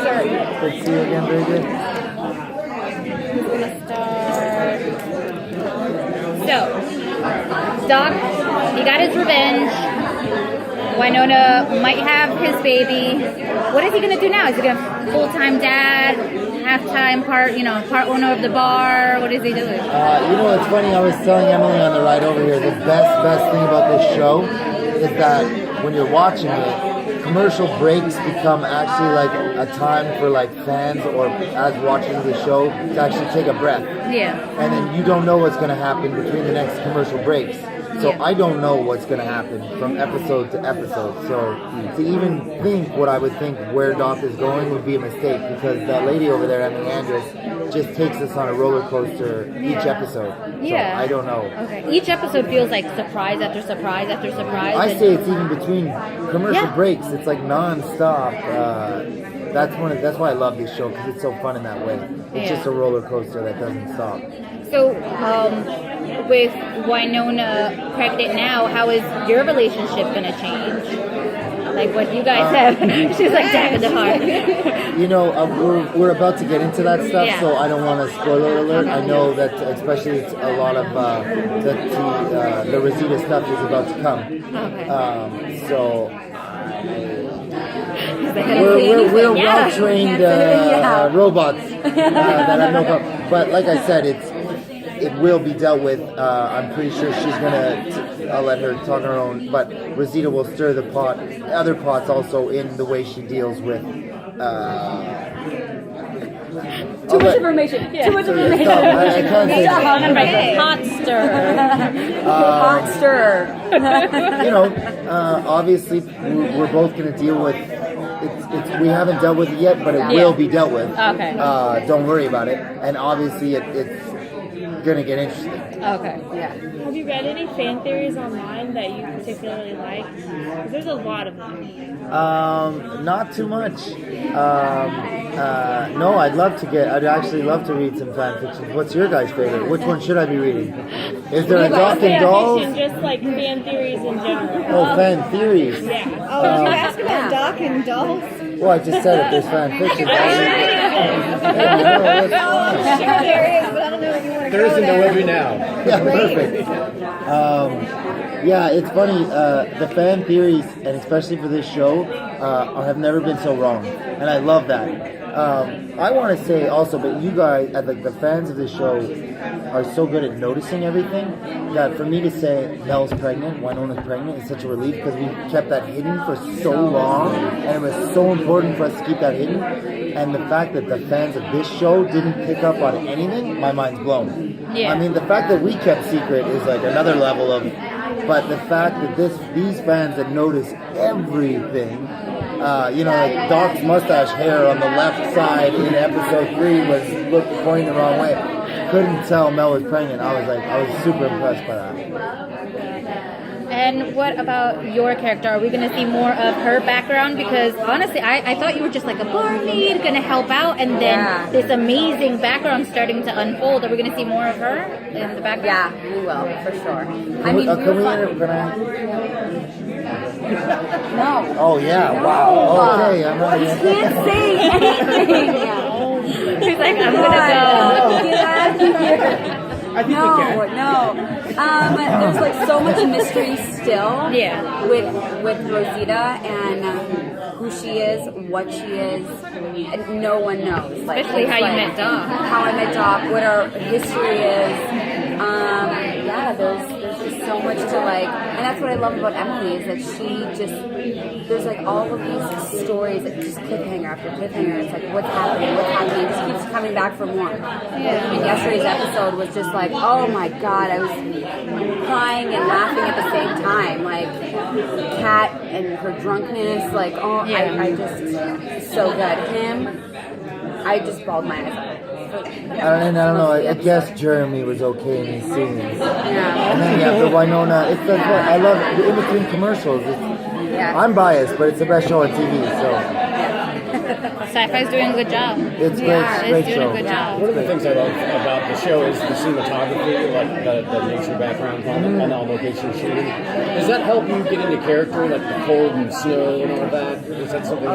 start. Good to see you again, very good. Who's gonna start? So, Doc, he got his revenge. Wynonna might have his baby. What is he gonna do now? Is he gonna full-time dad, half-time part owner of the bar? What is he doing? It's funny. I was telling Emily on the ride over here. The best thing about this show is that when you're watching it, commercial breaks become actually like a time for like fans or as watching the show to actually take a breath. Yeah. And then you don't know what's going to happen between the next commercial breaks. So Yeah. I don't know what's going to happen from episode to episode. So to even think what I would think where Doc is going would be a mistake because that lady over there, Emily Andress, just takes us on a roller coaster each episode. Yeah. So I don't know. Okay. Each episode feels like surprise after surprise after surprise. I say it's even between commercial Yeah. breaks. It's like non-stop. That's why I love this show because it's so fun in that way. It's Yeah. just a roller coaster that doesn't stop. So, with Wynonna pregnant now, how is your relationship going to change? Like what you guys have. She's like dagging the heart. We're about to get into that stuff, Yeah. so I don't want to spoiler alert. I know that especially it's a lot of the Rosita stuff is about to come. Okay. So He's like, we're yeah. well-trained robots that have no problem. But like I said, it will be dealt with. I'm pretty sure she's gonna. I'll let her talk on her own. But Rosita will stir the pot, other pots also in the way she deals with. Too much information. Too much information. I can't say that. Hot stir. Hot stir. Obviously, we're both going to deal with. We haven't dealt with it yet, but it will be dealt with. Okay. Don't worry about it. And obviously, it's going to get interesting. Okay. Yeah. Have you read any fan theories online that you particularly like? Because there's a lot of them. Not too much. No, I'd actually love to read some fan fiction. What's your guys' favorite? Which one should I be reading? Is there a Doc and Dolls? Just like fan theories in general. Oh, fan theories. Yeah. Oh, did you ask about Doc and Dolls? Well, I just said it. There's fan fiction. Sure there is, but I don't know if you want to go Thursday there. delivery now. Yeah, perfect. Yeah, it's funny. The fan theories, and especially for this show, have never been so wrong, and I love that. I want to say also, but you guys, like the fans of this show, are so good at noticing everything that for me to say Mel's pregnant, Wynonna's pregnant, is such a relief because we kept that hidden for so long, and it was so important for us to keep that hidden. And the fact that the fans of this show didn't pick up on anything, my mind's blown. Yeah. I mean, the fact that we kept secret is like another level of. But the fact that these fans that notice everything, like Doc's mustache hair on the left side in episode 3 was pointing the wrong way. Couldn't tell Mel was pregnant. I was super impressed by that. And what about your character? Are we going to see more of her background? Because honestly, I thought you were just like a bar maid going to help out, and then this amazing background starting to unfold. Are we going to see more of her in the background? Yeah, we will, for sure. No. Oh yeah! Wow. Okay, I'm not. You can't say anything. He's like, I'm going to go. Get out of here. I think we can. No. There's like so much mystery still. Yeah. With Rosita and who she is, what she is. And no one knows. Especially how you met Doc. How I met Doc. What our history is. There's just so much to like, and that's what I love about Emily is that there's like all of these stories that just cliffhanger after cliffhanger. It's like what's happening, it just keeps coming back for more. Yeah. And yesterday's episode was just like, oh my god, I was crying and laughing at the same time. Like Kat and her drunkenness, like I just so good. I just bawled my eyes out. I don't know. I guess Jeremy was okay in his scenes. Yeah. And then after Wynonna, it's like what I love in between commercials. I'm biased, but it's the best show on TV. So Sci-Fi's doing a good job. It's Yeah, great It's doing show. a good job. One of the things I love about the show is the cinematography, like the nature background on the location shooting. Does that help you get into character, like the cold and snow and all that? Is that something?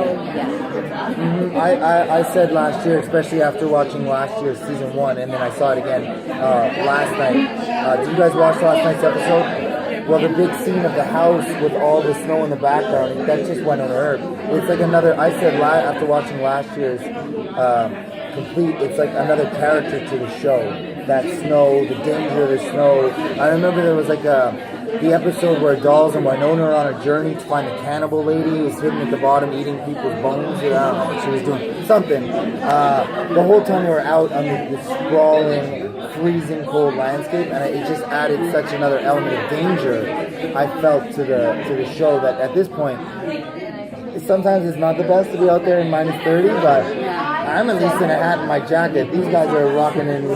I said last year, especially after watching last year's season 1, and then I saw it again last night. Did you guys watch last night's episode? Well, the big scene of the house with all the snow in the background, that just went on Earp. It's like another, I said after watching last year's complete, it's like another character to the show. That snow, the danger of the snow. I remember there was like the episode where Dolls and Wynonna are on a journey to find the cannibal lady who was hidden at the bottom eating people's bones. I don't know what she was doing. Something. The whole time they were out on the sprawling, freezing cold landscape, and it just added such another element of danger I felt to the show that at this point, sometimes it's not the best to be out there in minus 30, but I'm at least in a hat and my jacket. These guys are rocking in,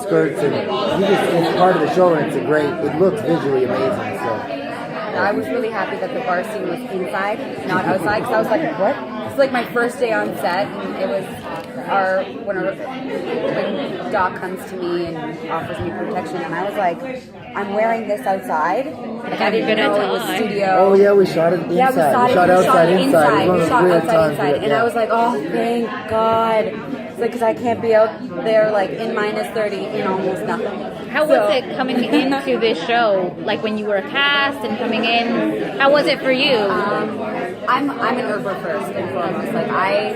skirts, and it's part of the show, and it looks visually amazing. So I was really happy that the bar scene was inside, not outside, because I was like, what? It's like my first day on set, and it was when Doc comes to me and offers me protection, and I was like, I'm wearing this outside. Like, I didn't know it was studio. Oh yeah, we shot it inside. Yeah, we shot outside, inside. It was one We of shot those weird outside, times inside. And I was like, oh, thank God. It's like, because I can't be out there, like, in minus 30 in almost nothing. How was it coming into this show? Like when you were cast and coming in, how was it for you? I'm an Earper first and foremost. Like, I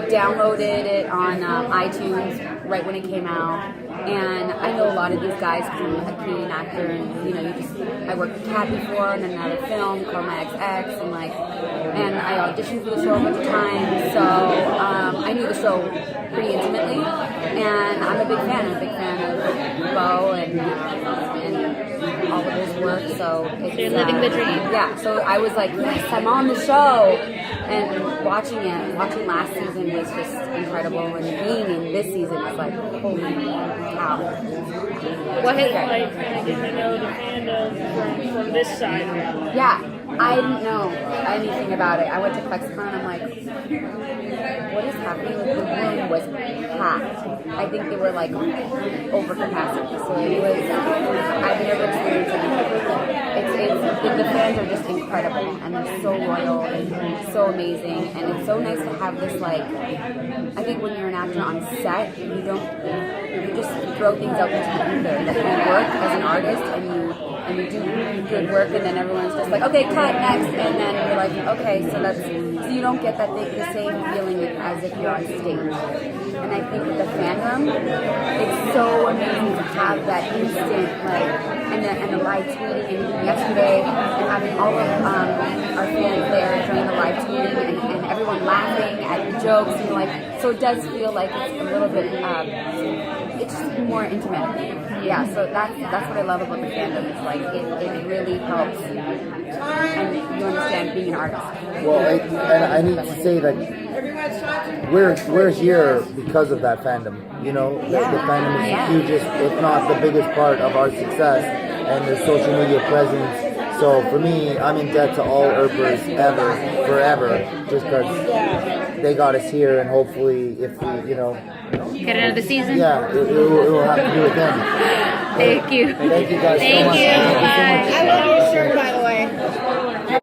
downloaded it on iTunes right when it came out, and I know a lot of these guys because I'm a Canadian actor, and I worked with Kat before and another film called My XX, and I auditioned for the show a bunch of times, so I knew the show pretty intimately, and I'm a big fan. I'm a big fan of Bo and all of his work, so it's, you're living the dream. Yeah, so I was like, yes, I'm on the show, and watching last season was just incredible, and being in this season was like, holy cow. What has Like, kind of getting to know the fandom from this side. Yeah, I didn't know anything about it. I went to FlexCon and I'm like, what is happening? The room was packed. I think they were like over capacity. So it was, I've never experienced anything like it. The fans are just incredible, and they're so loyal and so amazing, and it's so nice to have this, like, I think when you're an actor on set, you just throw things out into the ether, that you work as an artist and you do good work, and then everyone's just like, okay, cut, next, and then you're like, okay, so you don't get the same feeling as if you're on stage. And I think with the fandom, it's so amazing to have that instant, like, and the live tweeting, and yesterday, and having all of our fans there during the live tweeting, and everyone laughing at the jokes, and like, so it does feel like it's a little bit, it's just more intimate. Yeah, so that's what I love about the fandom. It's like, it really helps, and you understand being an artist. well, and I need to say that we're here because of that fandom. The fandom is the hugest, if not the biggest part of our success, and the social media presence. So for me, I'm in debt to all Earpers forever, just because they got us here, and hopefully if we, get another season? yeah, it will have to do with them. Thank you. Thank you guys so Thank much. you. Bye. I love your shirt, by the way.